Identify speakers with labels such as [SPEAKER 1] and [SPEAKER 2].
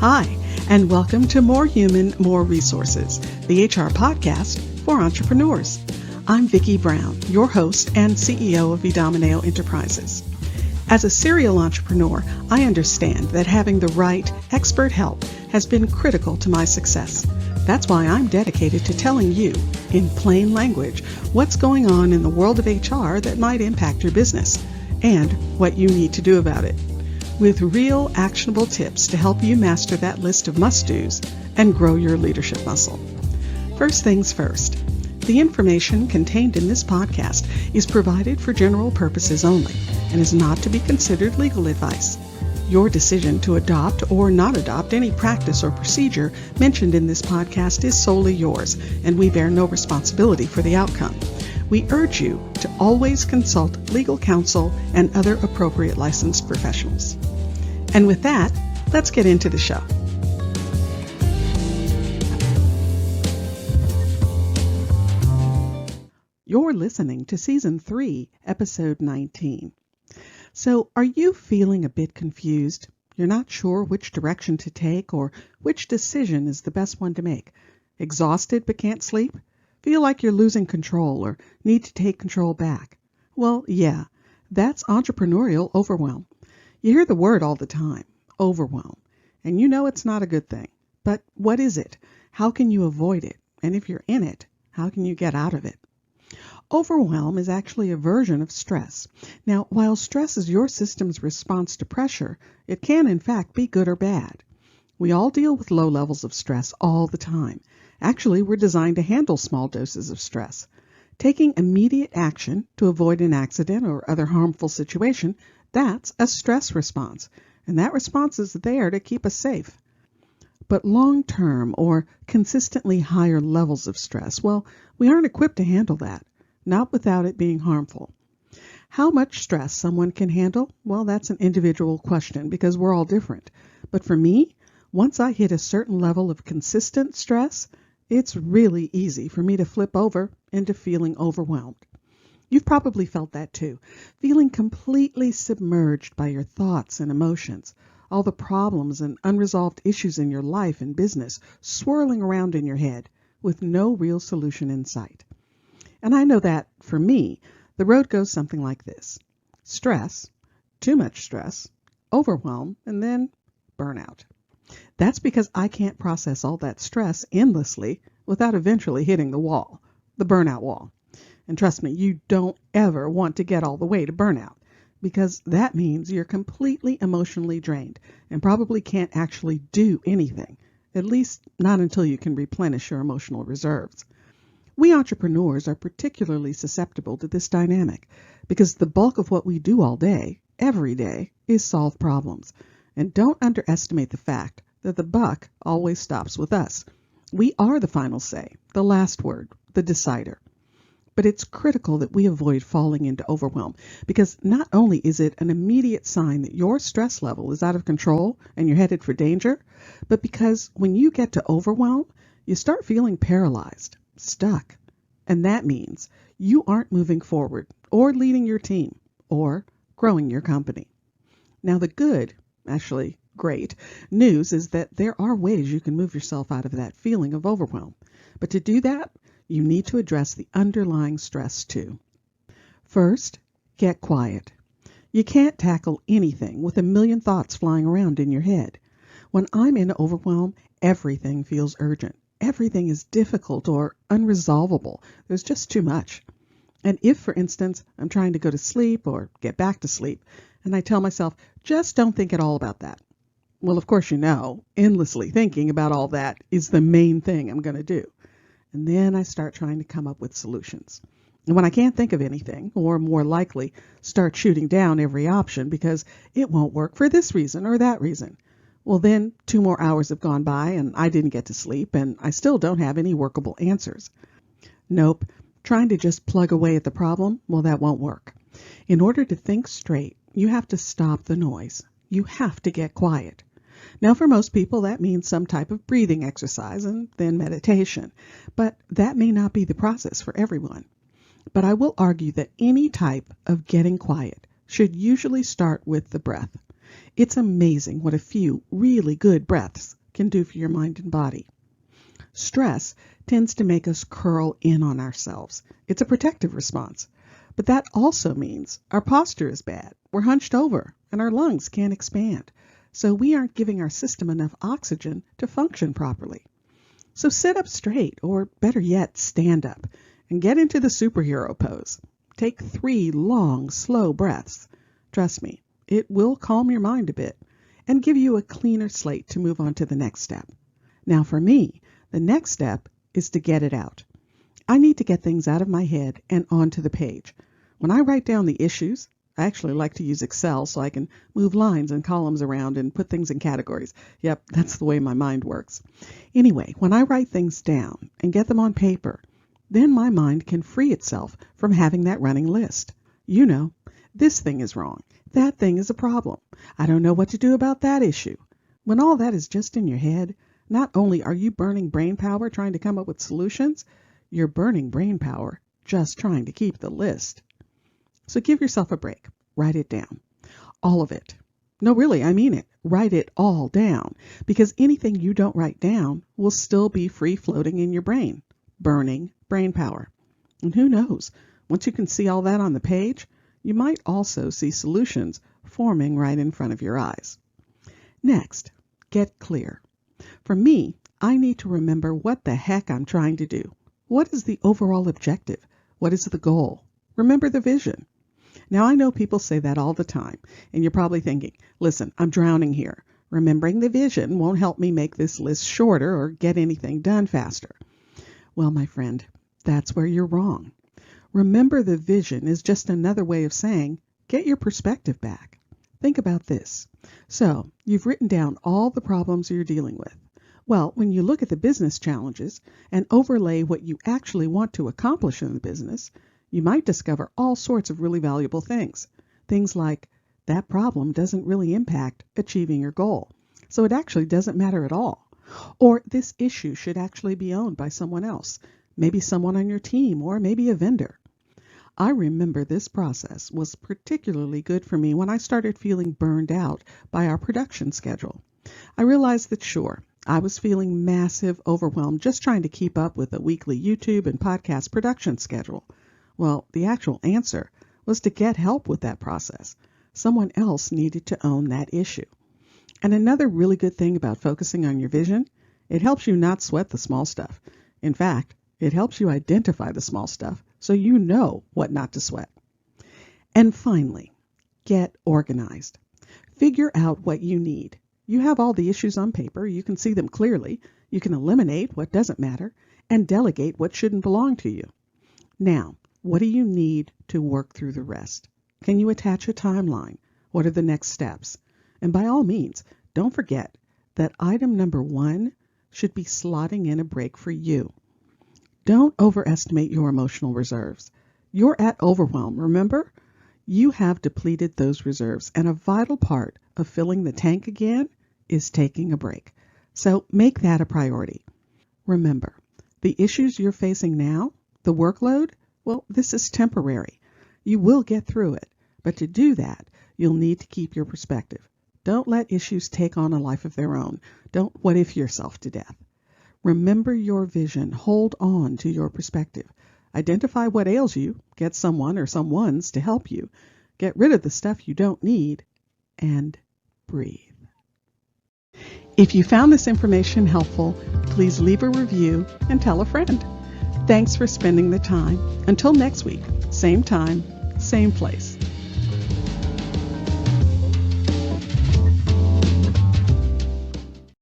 [SPEAKER 1] Hi, and welcome to More Human, More Resources, the HR podcast for entrepreneurs. I'm Vicki Brown, your host and CEO of Vidamaneo Enterprises. As a serial entrepreneur, I understand that having the right expert help has been critical to my success. That's why I'm dedicated to telling you, in plain language, what's going on in the world of HR that might impact your business and what you need to do about it, with real actionable tips to help you master that list of must-dos and grow your leadership muscle. First things first, the information contained in this podcast is provided for general purposes only and is not to be considered legal advice. Your decision to adopt or not adopt any practice or procedure mentioned in this podcast is solely yours, and we bear no responsibility for the outcome. We urge you to always consult legal counsel and other appropriate licensed professionals. And with that, let's get into the show. You're listening to Season 3, Episode 19. So, are you feeling a bit confused? You're not sure which direction to take or which decision is the best one to make? Exhausted but can't sleep? Feel like you're losing control or need to take control back? Well, yeah, that's entrepreneurial overwhelm. You hear the word all the time, overwhelm, and you know it's not a good thing. But what is it? How can you avoid it? And if you're in it, how can you get out of it? Overwhelm is actually a version of stress. Now, while stress is your system's response to pressure, it can in fact be good or bad. We all deal with low levels of stress all the time. Actually, we're designed to handle small doses of stress. Taking immediate action to avoid an accident or other harmful situation, that's a stress response, and that response is there to keep us safe. But long-term or consistently higher levels of stress, well, we aren't equipped to handle that, not without it being harmful. How much stress someone can handle? Well, that's an individual question because we're all different. But for me, once I hit a certain level of consistent stress, it's really easy for me to flip over into feeling overwhelmed. You've probably felt that too, feeling completely submerged by your thoughts and emotions, all the problems and unresolved issues in your life and business swirling around in your head with no real solution in sight. And I know that, for me, the road goes something like this: stress, too much stress, overwhelm, and then burnout. That's because I can't process all that stress endlessly without eventually hitting the wall, the burnout wall. And trust me, you don't ever want to get all the way to burnout, because that means you're completely emotionally drained and probably can't actually do anything, at least not until you can replenish your emotional reserves. We entrepreneurs are particularly susceptible to this dynamic because the bulk of what we do all day, every day, is solve problems. And don't underestimate the fact that the buck always stops with us. We are the final say, the last word, the decider. But it's critical that we avoid falling into overwhelm because not only is it an immediate sign that your stress level is out of control and you're headed for danger, but because when you get to overwhelm, you start feeling paralyzed, stuck. And that means you aren't moving forward or leading your team or growing your company. Now the great news is that there are ways you can move yourself out of that feeling of overwhelm. But to do that, you need to address the underlying stress too. First, get quiet. You can't tackle anything with a million thoughts flying around in your head. When I'm in overwhelm, everything feels urgent. Everything is difficult or unresolvable. There's just too much. And if, for instance, I'm trying to go to sleep or get back to sleep, and I tell myself, just don't think at all about that. Well, of course, endlessly thinking about all that is the main thing I'm going to do. And then I start trying to come up with solutions. And when I can't think of anything, or more likely, start shooting down every option because it won't work for this reason or that reason, well, then 2 more hours have gone by and I didn't get to sleep and I still don't have any workable answers. Nope. Trying to just plug away at the problem, well, that won't work. In order to think straight, you have to stop the noise. You have to get quiet. Now, for most people, that means some type of breathing exercise and then meditation. But that may not be the process for everyone. But I will argue that any type of getting quiet should usually start with the breath. It's amazing what a few really good breaths can do for your mind and body. Stress tends to make us curl in on ourselves. It's a protective response. But that also means our posture is bad. We're hunched over and our lungs can't expand. So we aren't giving our system enough oxygen to function properly. So sit up straight, or better yet, stand up and get into the superhero pose. Take 3 long, slow breaths. Trust me, it will calm your mind a bit and give you a cleaner slate to move on to the next step. Now for me, the next step is to get it out. I need to get things out of my head and onto the page. When I write down the issues, I actually like to use Excel so I can move lines and columns around and put things in categories. Yep, that's the way my mind works. Anyway, when I write things down and get them on paper, then my mind can free itself from having that running list. You know, this thing is wrong. That thing is a problem. I don't know what to do about that issue. When all that is just in your head, not only are you burning brain power trying to come up with solutions, you're burning brain power just trying to keep the list. So give yourself a break. Write it down. All of it. No, really, I mean it. Write it all down. Because anything you don't write down will still be free floating in your brain, burning brain power. And who knows, once you can see all that on the page, you might also see solutions forming right in front of your eyes. Next, get clear. For me, I need to remember what the heck I'm trying to do. What is the overall objective? What is the goal? Remember the vision. Now, I know people say that all the time, and you're probably thinking, listen, I'm drowning here. Remembering the vision won't help me make this list shorter or get anything done faster. Well, my friend, that's where you're wrong. Remember the vision is just another way of saying, get your perspective back. Think about this. So, you've written down all the problems you're dealing with. Well, when you look at the business challenges and overlay what you actually want to accomplish in the business, you might discover all sorts of really valuable things. Things like, that problem doesn't really impact achieving your goal, so it actually doesn't matter at all. Or this issue should actually be owned by someone else, maybe someone on your team, or maybe a vendor. I remember this process was particularly good for me when I started feeling burned out by our production schedule. I realized that sure, I was feeling massive overwhelm just trying to keep up with a weekly YouTube and podcast production schedule. Well, the actual answer was to get help with that process. Someone else needed to own that issue. And another really good thing about focusing on your vision, it helps you not sweat the small stuff. In fact, it helps you identify the small stuff so you know what not to sweat. And finally, get organized. Figure out what you need. You have all the issues on paper. You can see them clearly. You can eliminate what doesn't matter and delegate what shouldn't belong to you. Now, what do you need to work through the rest? Can you attach a timeline? What are the next steps? And by all means, don't forget that item number 1 should be slotting in a break for you. Don't overestimate your emotional reserves. You're at overwhelm, remember? You have depleted those reserves, and a vital part of filling the tank again is taking a break. So make that a priority. Remember, the issues you're facing now, the workload, well, this is temporary. You will get through it, but to do that, you'll need to keep your perspective. Don't let issues take on a life of their own. Don't what if yourself to death. Remember your vision. Hold on to your perspective. Identify what ails you. Get someone or someones to help you. Get rid of the stuff you don't need, and breathe. If you found this information helpful, please leave a review and tell a friend. Thanks for spending the time. Until next week, same time, same place.